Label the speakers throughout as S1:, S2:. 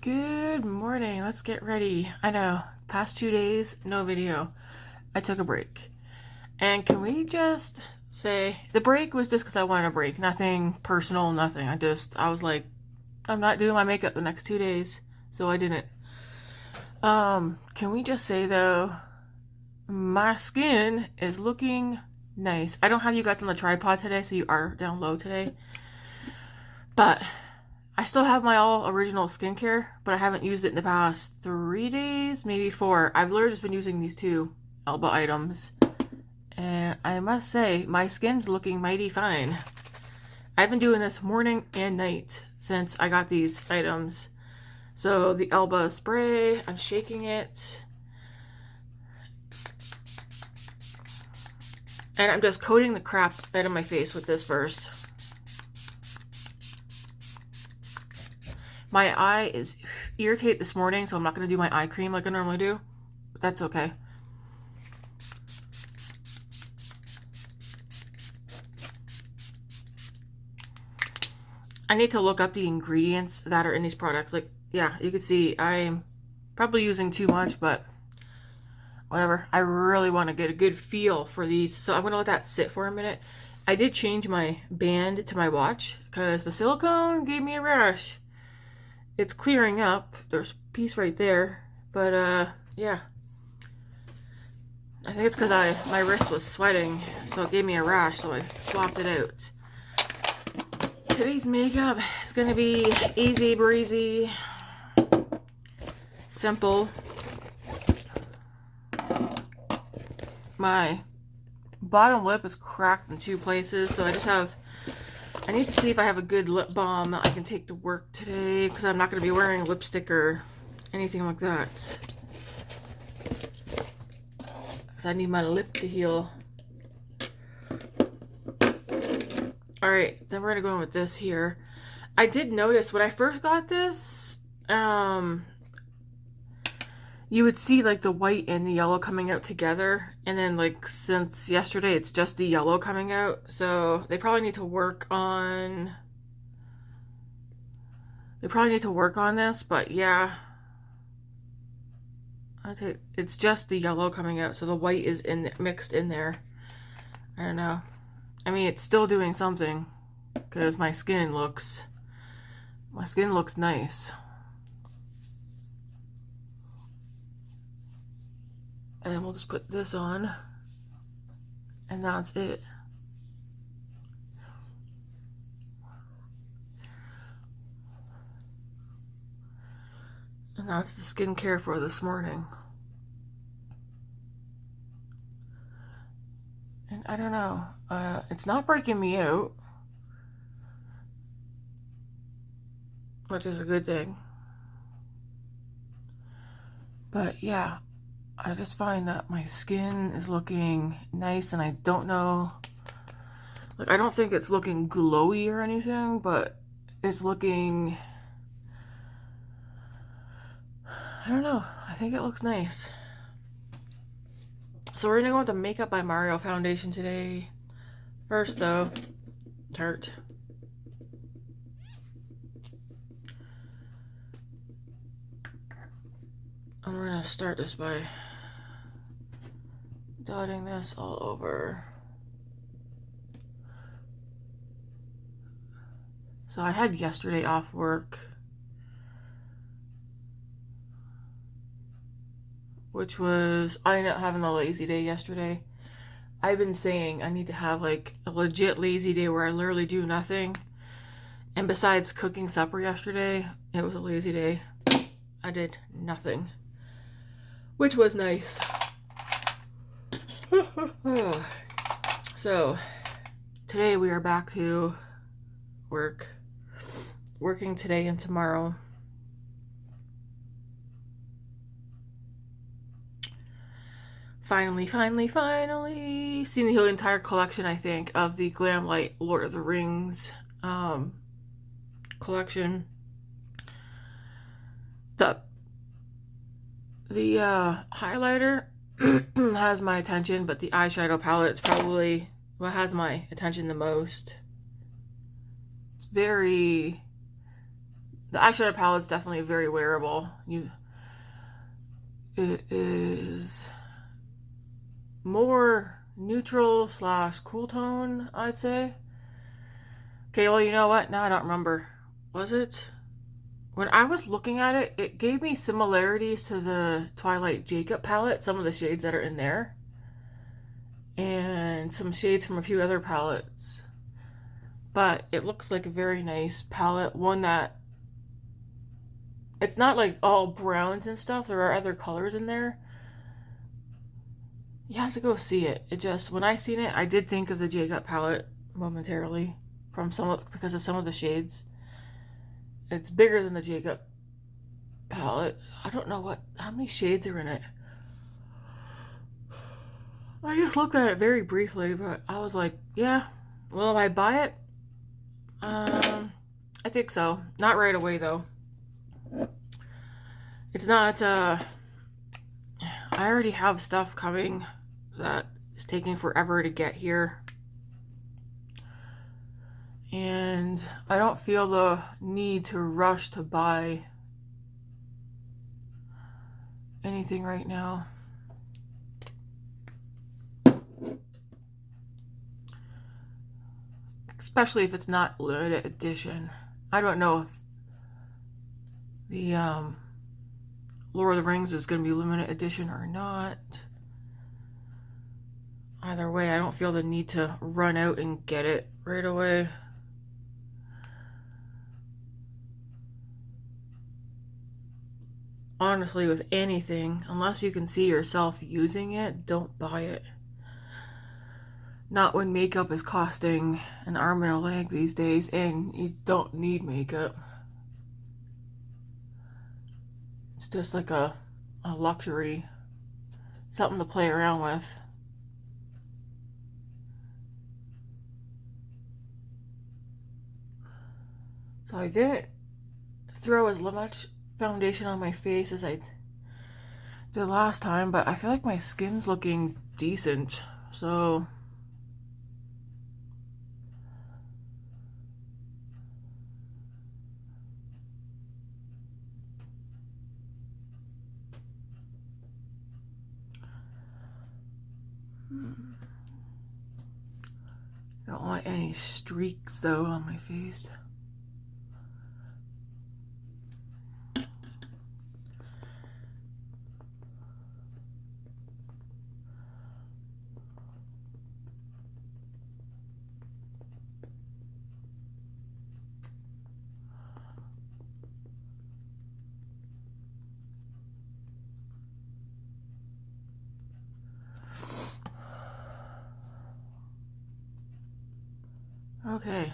S1: Good morning. Let's get ready. I know, past 2 days, no video. I took a break. And can we just say, the break was just because I wanted a break. Nothing personal, nothing. I was like, I'm not doing my makeup the next 2 days, so I didn't. Can we just say though, my skin is looking nice. I don't have you guys on the tripod today, so you are down low today. But I still have my all original skincare, but I haven't used it in the past 3 days, maybe 4. I've literally just been using these 2 elbow items. And I must say, my skin's looking mighty fine. I've been doing this morning and night since I got these items. So the elbow spray, I'm shaking it. And I'm just coating the crap out of my face with this first. My eye is irritated this morning, so I'm not going to do my eye cream like I normally do. But that's okay. I need to look up the ingredients that are in these products. Like, yeah, you can see I'm probably using too much, but whatever. I really want to get a good feel for these. So I'm going to let that sit for a minute. I did change my band to my watch because the silicone gave me a rash. It's clearing up. There's a piece right there. But, yeah. I think it's because my wrist was sweating, so it gave me a rash, so I swapped it out. Today's makeup is going to be easy breezy. Simple. My bottom lip is cracked in 2 places, so I need to see if I have a good lip balm I can take to work today, because I'm not going to be wearing lipstick or anything like that. Because I need my lip to heal. Alright, then we're going to go in with this here. I did notice when I first got this, you would see like the white and the yellow coming out together, and then like since yesterday it's just the yellow coming out, so they probably need to work on this. But yeah, it's just the yellow coming out, so the white is mixed in there. I don't know. I mean, it's still doing something because my skin looks nice. And then we'll just put this on, and that's it. And that's the skincare for this morning. And I don't know, it's not breaking me out, which is a good thing. But yeah, I just find that my skin is looking nice, and I don't know, like, I don't think it's looking glowy or anything, but it's looking, I don't know, I think it looks nice. So we're gonna go with the Makeup by Mario foundation today. First though, Tarte. And we're gonna start this by dotting this all over. So I had yesterday off work, which was, I ended up having a lazy day yesterday. I've been saying I need to have like a legit lazy day where I literally do nothing. And besides cooking supper yesterday, it was a lazy day. I did nothing, which was nice. So today we are back to work. Working today and tomorrow. Finally seen the whole entire collection, I think, of the Glamlight Lord of the Rings collection. The highlighter has my attention, but the eyeshadow palette is probably what has my attention the most. It's very The eyeshadow palette's definitely very wearable. It is more neutral slash cool tone, I'd say. Okay, well, you know what? Now I don't remember. Was it? When I was looking at it, it gave me similarities to the Twilight Jacob palette, some of the shades that are in there. And some shades from a few other palettes. But it looks like a very nice palette. One that... It's not like all browns and stuff. There are other colors in there. You have to go see it. It just... When I seen it, I did think of the Jacob palette momentarily. Because of some of the shades. It's bigger than the Jacob palette. I don't know how many shades are in it. I just looked at it very briefly, but I was like, yeah, will I buy it? I think so. Not right away, though. It's not, I already have stuff coming that is taking forever to get here. And I don't feel the need to rush to buy anything right now. Especially if it's not limited edition. I don't know if the Lord of the Rings is going to be limited edition or not. Either way, I don't feel the need to run out and get it right away. Honestly, with anything, unless you can see yourself using it, don't buy it. Not when makeup is costing an arm and a leg these days, and you don't need makeup. It's just like a luxury, something to play around with. So I didn't throw as much foundation on my face as I did last time, but I feel like my skin's looking decent, so... Don't want any streaks though on my face. Okay.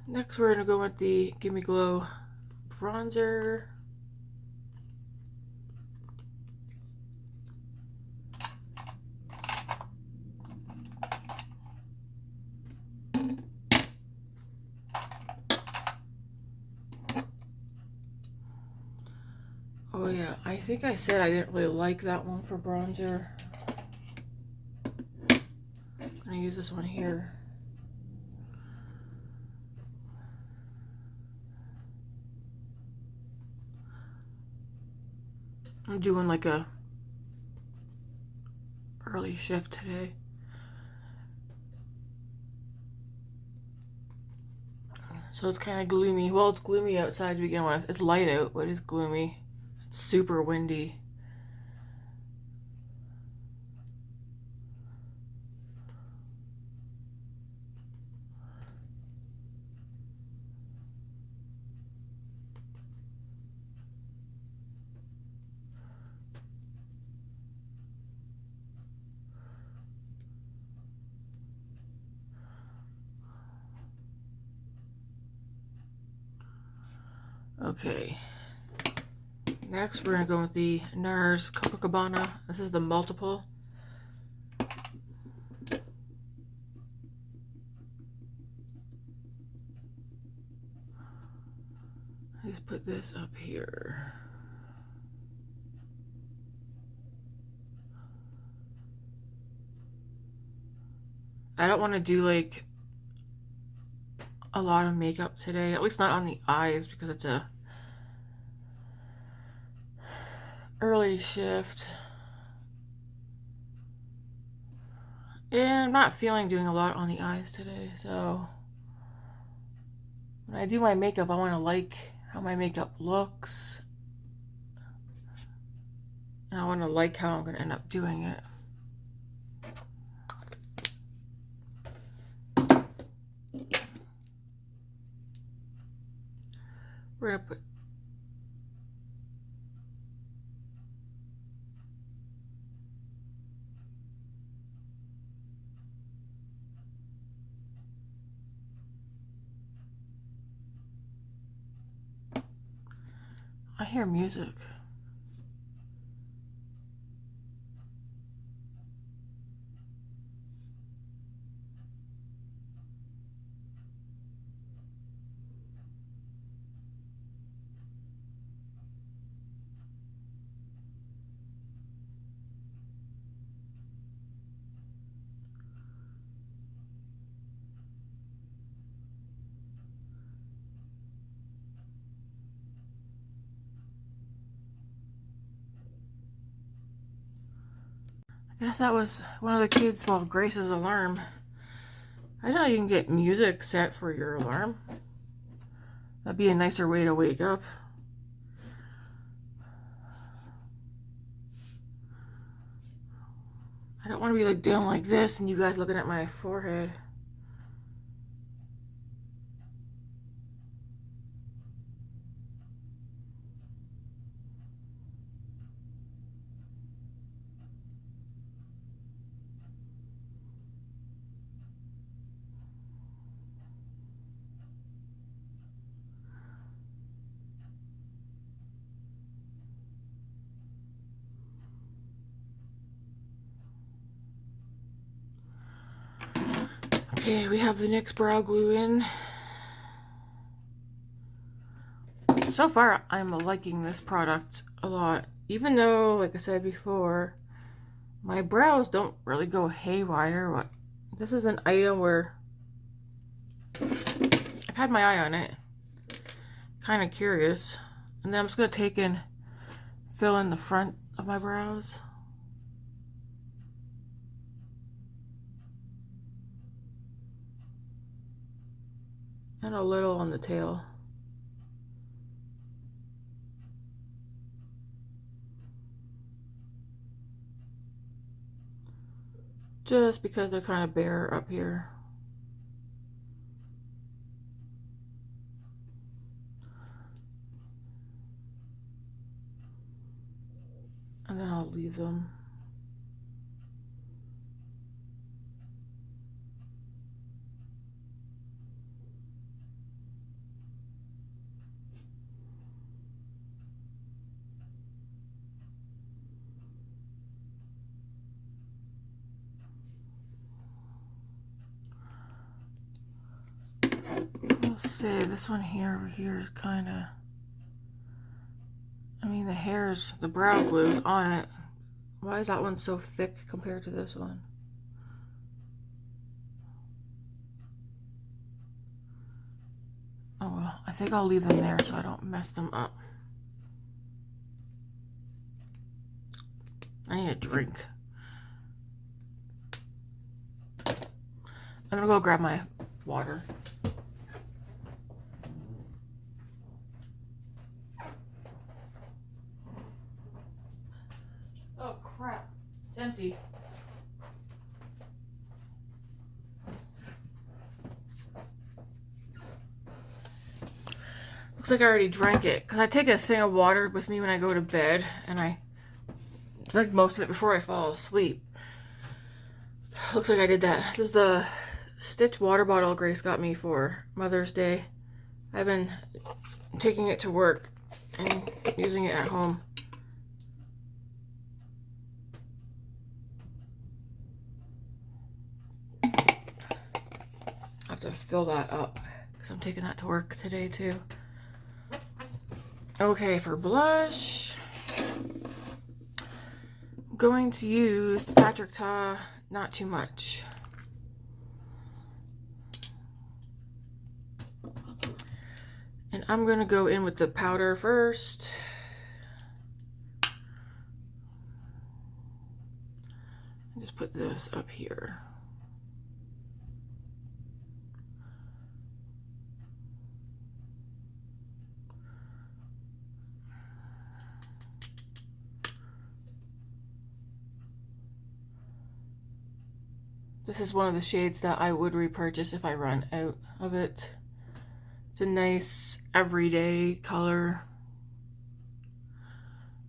S1: Next we're gonna go with the Gimme Glow bronzer. Oh yeah, I think I said I didn't really like that one for bronzer. I'm gonna use this one here. I'm doing like a early shift today. So it's kind of gloomy. Well, it's gloomy outside to begin with. It's light out, but it's gloomy. It's super windy. Okay. Next, we're gonna go with the Nars Copacabana. This is the multiple. Let's put this up here. I don't want to do like a lot of makeup today, at least not on the eyes because it's a early shift. And I'm not feeling doing a lot on the eyes today, so when I do my makeup, I want to like how my makeup looks. And I want to like how I'm going to end up doing it. We're going to put I hear music. I guess that was one of the kids, well, Grace's alarm. I didn't know you can get music set for your alarm. That'd be a nicer way to wake up. I don't want to be like doing like this and you guys looking at my forehead. Okay, we have the NYX brow glue in. So far, I'm liking this product a lot. Even though, like I said before, my brows don't really go haywire. This is an item where I've had my eye on it. Kind of curious. And then I'm just going to take and fill in the front of my brows. And a little on the tail. Just because they're kind of bare up here. And then I'll leave them. I'll say this one here over here is kind of, I mean, the hairs, the brow glue on it. Why is that one so thick compared to this one? Oh well, I think I'll leave them there so I don't mess them up. I need a drink. I'm gonna go grab my water. Oh crap, it's empty. Looks like I already drank it, because I take a thing of water with me when I go to bed, and I drink most of it before I fall asleep. Looks like I did that. This is the Stitch water bottle Grace got me for Mother's Day. I've been taking it to work and using it at home. I have to fill that up because I'm taking that to work today too. Okay, for blush, I'm going to use the Patrick Ta, not too much. And I'm going to go in with the powder first. Just put this up here. This is one of the shades that I would repurchase if I run out of it. It's a nice everyday color.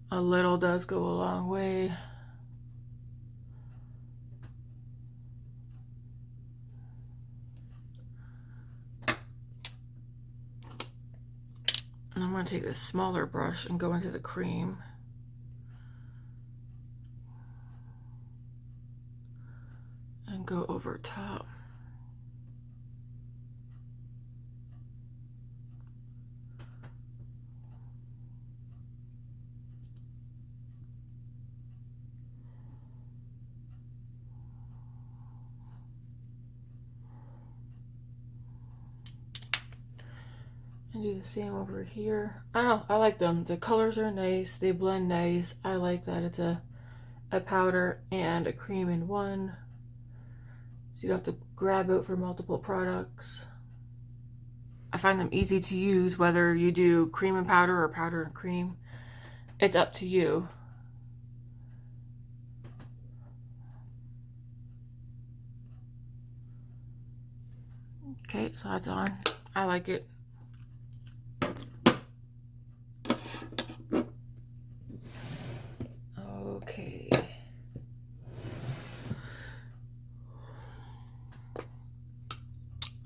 S1: A little does go a long way. And I'm going to take this smaller brush and go into the cream. And go over top. And do the same over here. I don't know, I like them. The colors are nice, they blend nice. I like that it's a powder and a cream in one. So you don't have to grab it for multiple products. I find them easy to use, whether you do cream and powder or powder and cream. It's up to you. Okay, so that's on. I like it. Okay.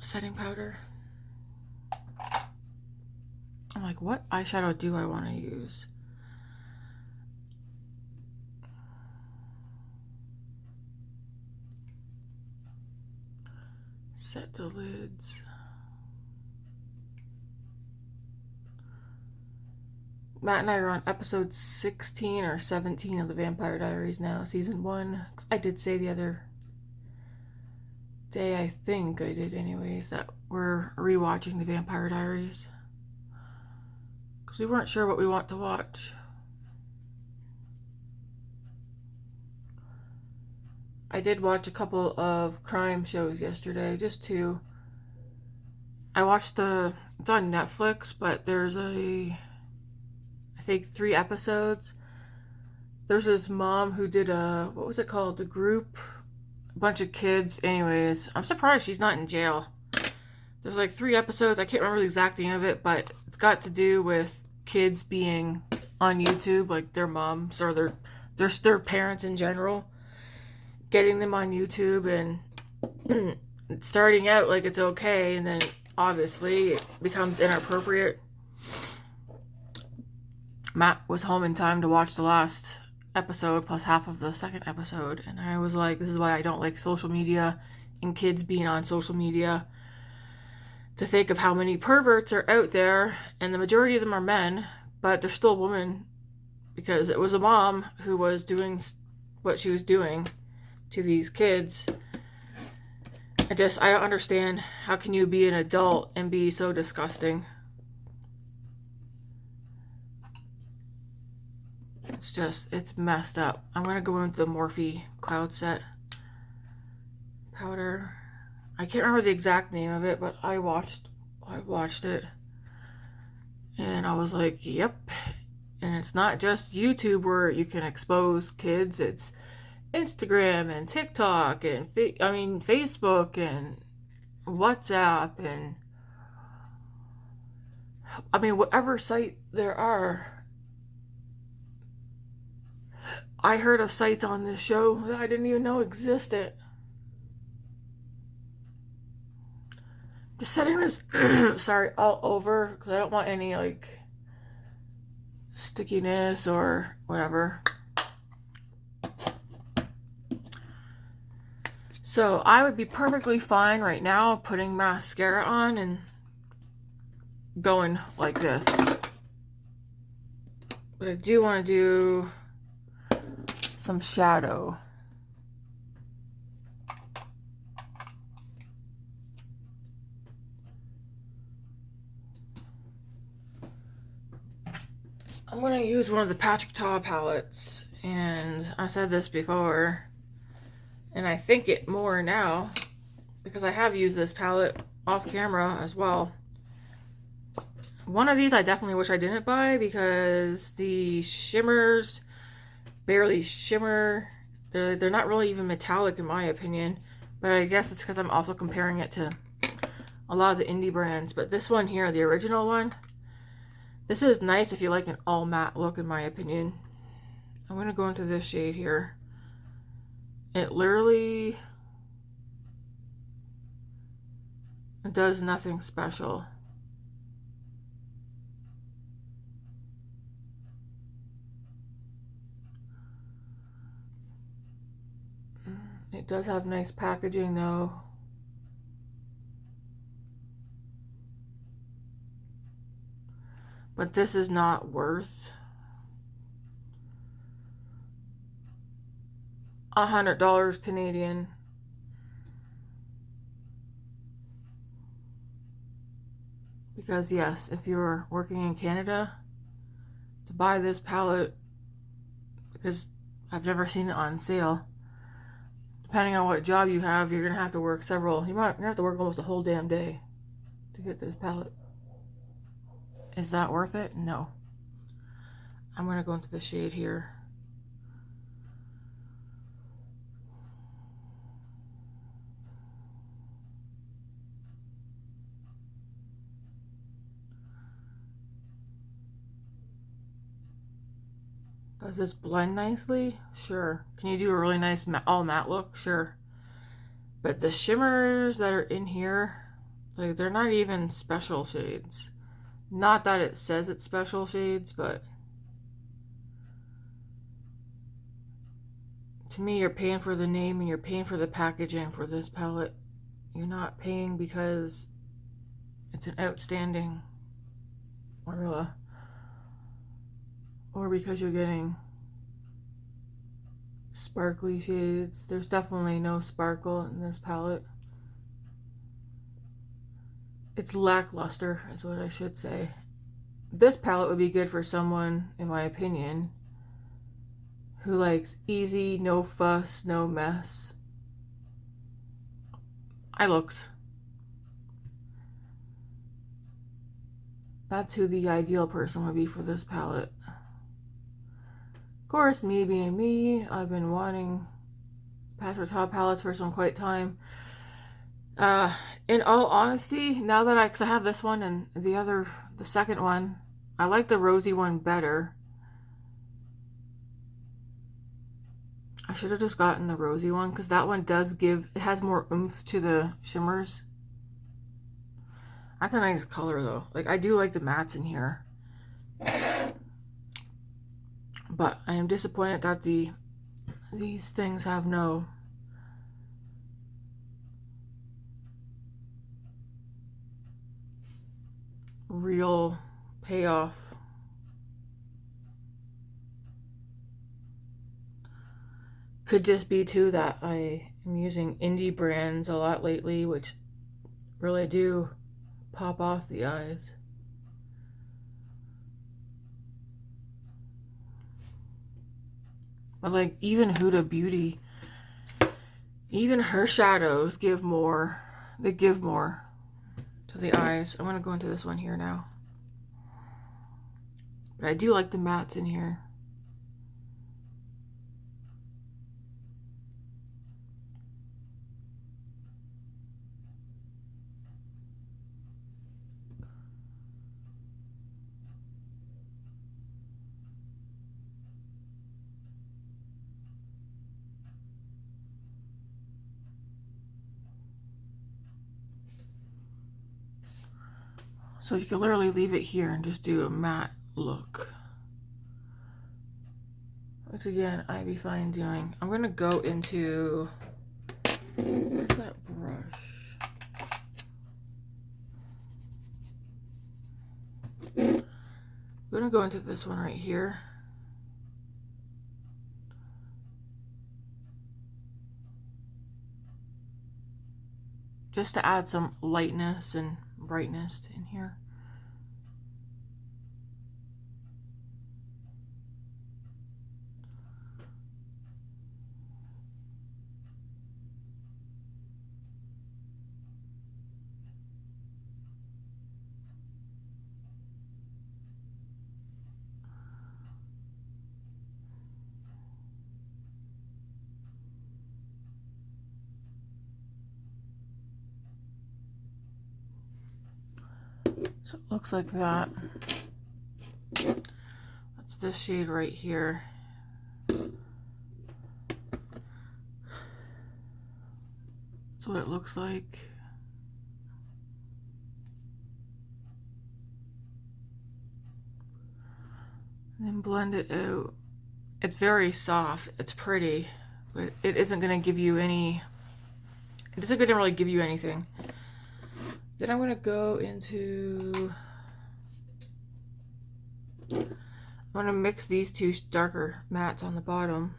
S1: Setting powder. I'm like, what eyeshadow do I want to use? Set the lids. Matt and I are on episode 16 or 17 of the Vampire Diaries now, season 1. I did say the other day, I think I did anyways, that we're rewatching the Vampire Diaries. Because we weren't sure what we want to watch. I did watch a couple of crime shows yesterday, just two. I watched it's on Netflix, but there's I think 3 episodes. There's this mom who did what was it called? The Group? A bunch of kids. Anyways, I'm surprised she's not in jail. There's like 3 episodes. I can't remember the exact name of it, but it's got to do with kids being on YouTube, like their moms or their parents in general, getting them on YouTube and starting out like it's okay, and then obviously it becomes inappropriate. Matt was home in time to watch the last episode plus half of the second episode, and I was like, this is why I don't like social media and kids being on social media. To think of how many perverts are out there, and the majority of them are men, but they're still women, because it was a mom who was doing what she was doing to these kids. I don't understand, how can you be an adult and be so disgusting? It's messed up. I'm gonna go into the Morphe Cloud Set powder. I can't remember the exact name of it, but I watched it, and I was like, yep. And it's not just YouTube where you can expose kids. It's Instagram and TikTok and Facebook and WhatsApp and whatever site there are. I heard of sites on this show that I didn't even know existed. Just setting this, sorry, all over, because I don't want any, like, stickiness or whatever. So, I would be perfectly fine right now putting mascara on and going like this. But I do want to do some shadow. I'm going to use one of the Patrick Ta palettes, and I said this before, and I think it more now, because I have used this palette off camera as well. One of these I definitely wish I didn't buy, because the shimmers barely shimmer. They're not really even metallic in my opinion, but I guess it's because I'm also comparing it to a lot of the indie brands. But this one here, the original one, this is nice if you like an all matte look in my opinion. I'm going to go into this shade here. It literally does nothing special. It does have nice packaging though. But this is not worth $100 Canadian. Because yes, if you're working in Canada, to buy this palette, because I've never seen it on sale, depending on what job you have, you're gonna have to work several, you're gonna have to work almost a whole damn day to get this palette. Is that worth it? No. I'm gonna go into the shade here. Does this blend nicely? Sure. Can you do a really nice all matte look? Sure. But the shimmers that are in here, like, they're not even special shades. Not that it says it's special shades, but to me, you're paying for the name and you're paying for the packaging for this palette. You're not paying because it's an outstanding formula, or because you're getting sparkly shades. There's definitely no sparkle in this palette. It's lackluster is what I should say. This palette would be good for someone, in my opinion, who likes easy, no fuss, no mess eye looks. That's who the ideal person would be for this palette. Of course, me being me, I've been wanting Patrick Ta palettes for some quite time. In all honesty, now that because I have this one and the second one, I like the rosy one better. I should have just gotten the rosy one, because that one does it has more oomph to the shimmers. That's a nice color though. Like, I do like the mattes in here. But I am disappointed that these things have no real payoff. Could just be too that I am using indie brands a lot lately, which really do pop off the eyes. But like, even Huda Beauty, even her shadows give more. They give more to the eyes. I'm gonna go into this one here now. But I do like the mattes in here. So you can literally leave it here and just do a matte look. Which again, I'd be fine doing. I'm gonna go into, where's that brush? I'm gonna go into this one right here. Just to add some lightness and brightness in here. So it looks like that. That's this shade right here. That's what it looks like. And then blend it out. It's very soft. It's pretty, but it isn't going to give you any... It isn't going to really give you anything. Then I'm going to go into... I'm going to mix these two darker mattes on the bottom.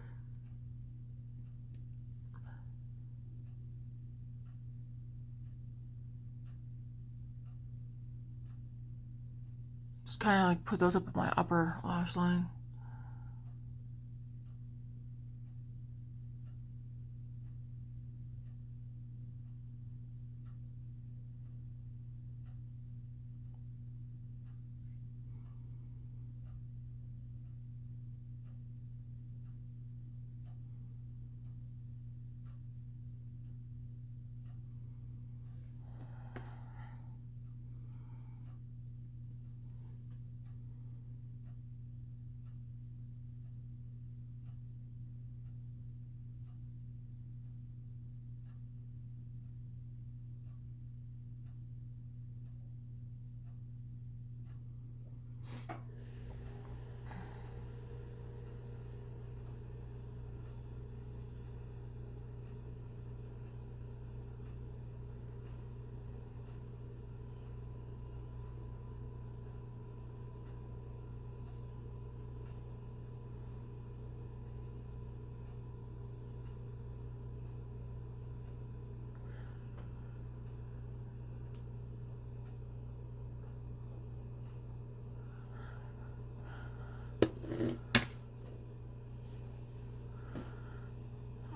S1: Just kind of like put those up at my upper lash line.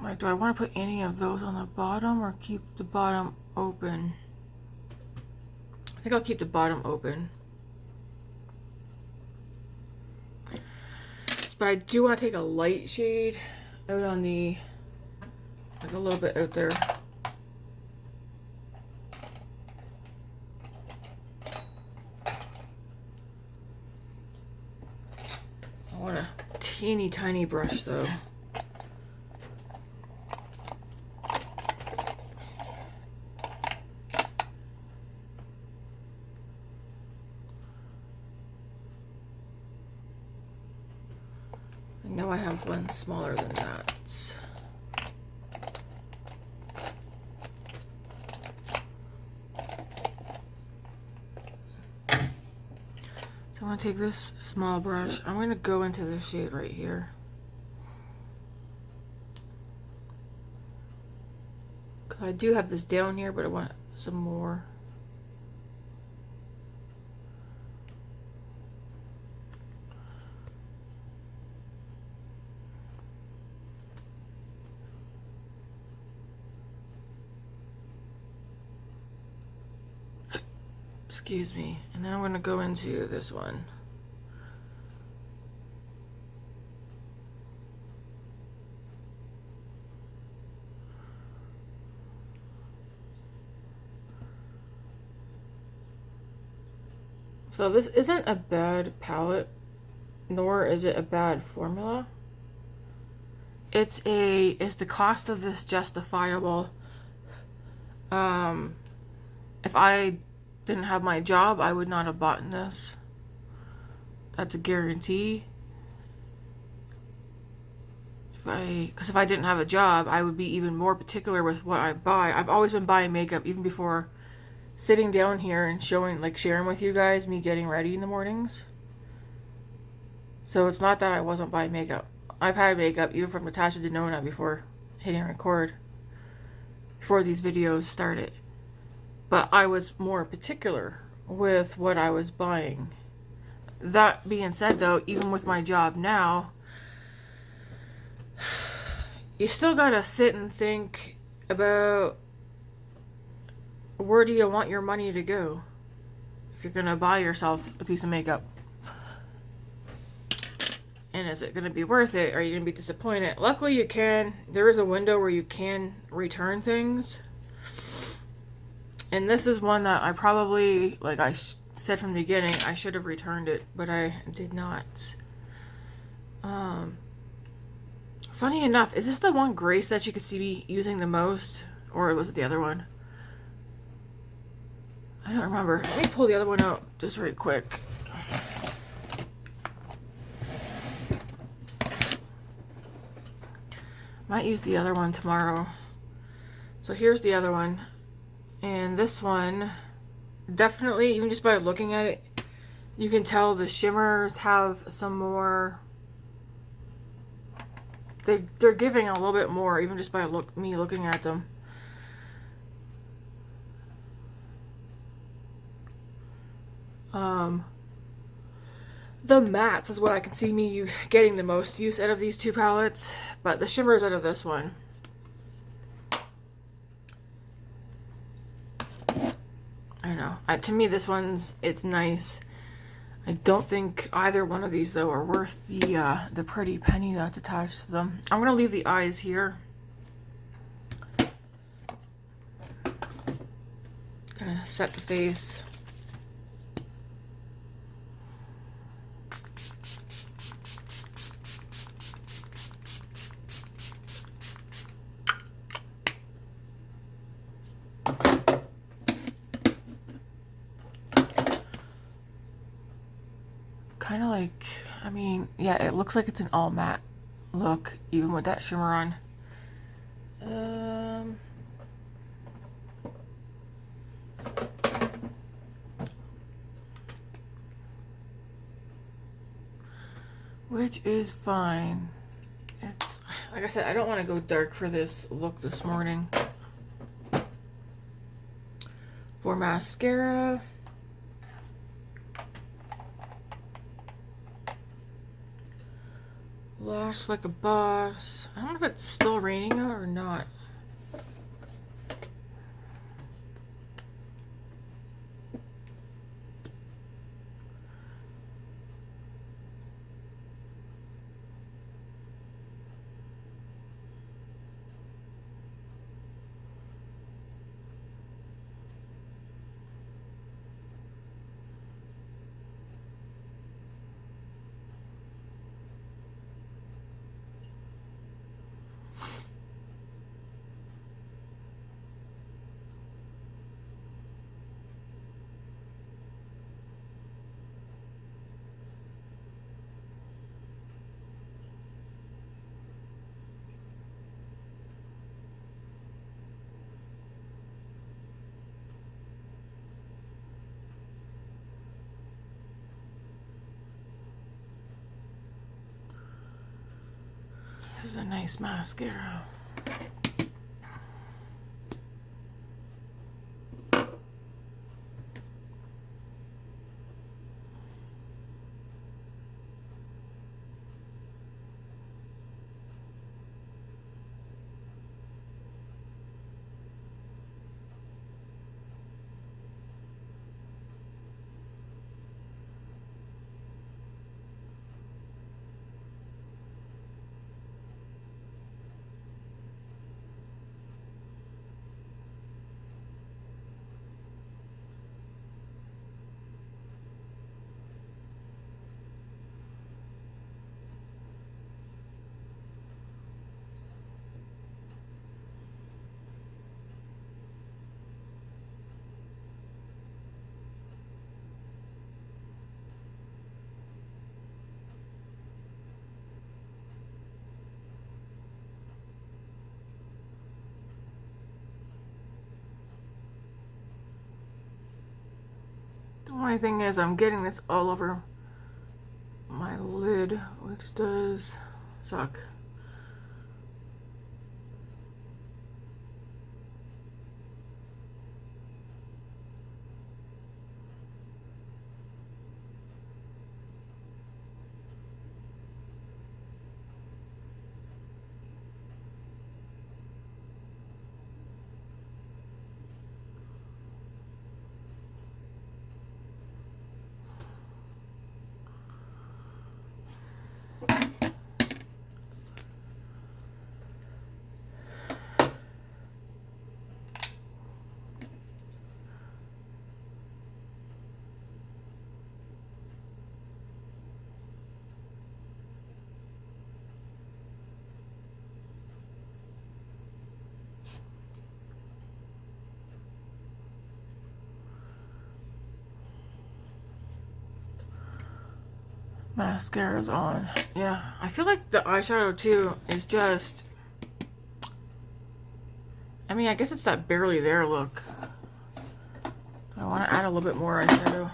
S1: Like, do I want to put any of those on the bottom or keep the bottom open? I think I'll keep the bottom open. But I do want to take a light shade out on the, like a little bit out there. I want a teeny tiny brush though. I know I have one smaller than that. So I'm going to take this small brush. I'm going to go into this shade right here. I do have this down here, but I want some more. Excuse me. And then I'm going to go into this one. So this isn't a bad palette, nor is it a bad formula. Is the cost of this justifiable? If I didn't have my job, I would not have bought this. That's a guarantee. Because if I didn't have a job, I would be even more particular with what I buy. I've always been buying makeup, even before sitting down here and sharing with you guys me getting ready in the mornings. So it's not that I wasn't buying makeup. I've had makeup even from Natasha Denona before hitting record, before these videos started. But I was more particular with what I was buying. That being said though, even with my job now, you still gotta sit and think about where do you want your money to go if you're gonna buy yourself a piece of makeup. And is it gonna be worth it? Are you gonna be disappointed? Luckily you can. There is a window where you can return things. And this is one that I probably, like, I said from the beginning, I should have returned it, but I did not. Funny enough, is this the one Grace that you could see me using the most? Or was it the other one? I don't remember. Let me pull the other one out just right quick. Might use the other one tomorrow. So here's the other one. And this one, definitely, even just by looking at it, you can tell the shimmers have some more... They're giving a little bit more, even just by me looking at them. The mattes is what I can see me getting the most use out of these two palettes, but the shimmers out of this one. I don't know. To me, this one's, it's nice. I don't think either one of these, though, are worth the pretty penny that's attached to them. I'm going to leave the eyes here. Gonna set the face. Kind of like, I mean, yeah, it looks like it's an all matte look, even with that shimmer on. Which is fine. It's, like I said, I don't want to go dark for this look this morning. For mascara, Lash Like a Boss. I don't know if it's still raining out or not. This is a nice mascara. The only thing is I'm getting this all over my lid, which does suck. Mascara's on. Yeah, I feel like the eyeshadow too is just, I mean, I guess it's that barely there look. I want to add a little bit more eyeshadow.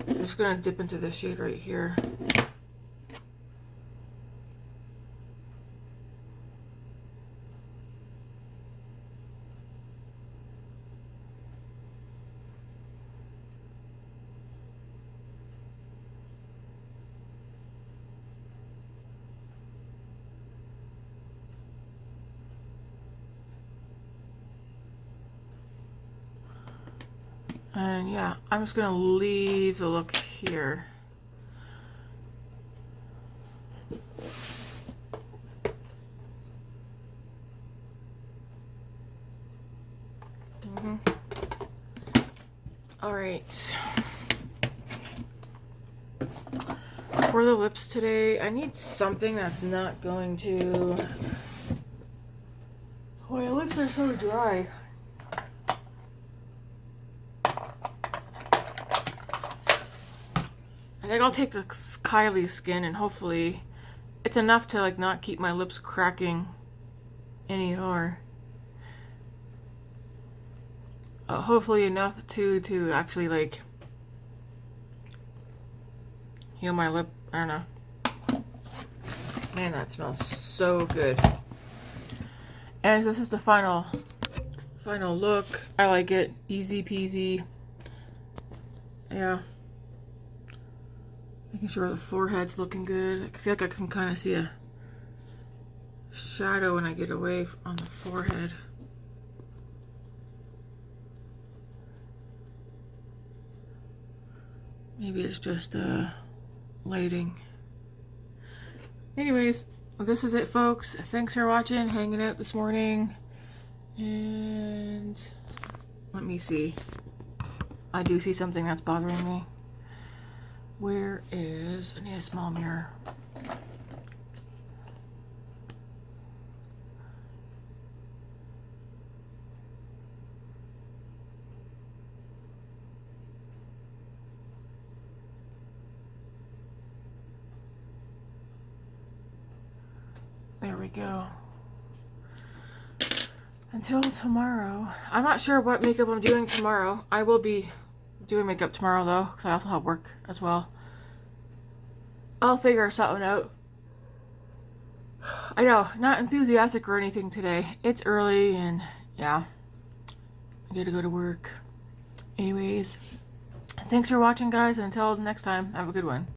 S1: I'm just going to dip into this shade right here. And yeah, I'm just going to leave the look here. All right. For the lips today, I need something that's not going to... Oh, my lips are so dry. I think I'll take the KylieSkin and hopefully it's enough to like not keep my lips cracking anymore. Hopefully enough to actually like heal my lip. I don't know. Man, that smells so good. And this is the final look. I like it. Easy peasy. Yeah. Making sure the forehead's looking good. I feel like I can kind of see a shadow when I get away on the forehead. Maybe it's just lighting. Anyways, this is it, folks. Thanks for watching, hanging out this morning. And let me see. I do see something that's bothering me. Where is... I need a small mirror. There we go. Until tomorrow. I'm not sure what makeup I'm doing tomorrow. I will be doing makeup tomorrow though, because I also have work as well. I'll figure something out. I know, not enthusiastic or anything today. It's early and yeah, I gotta go to work. Anyways, thanks for watching, guys, and until next time, have a good one.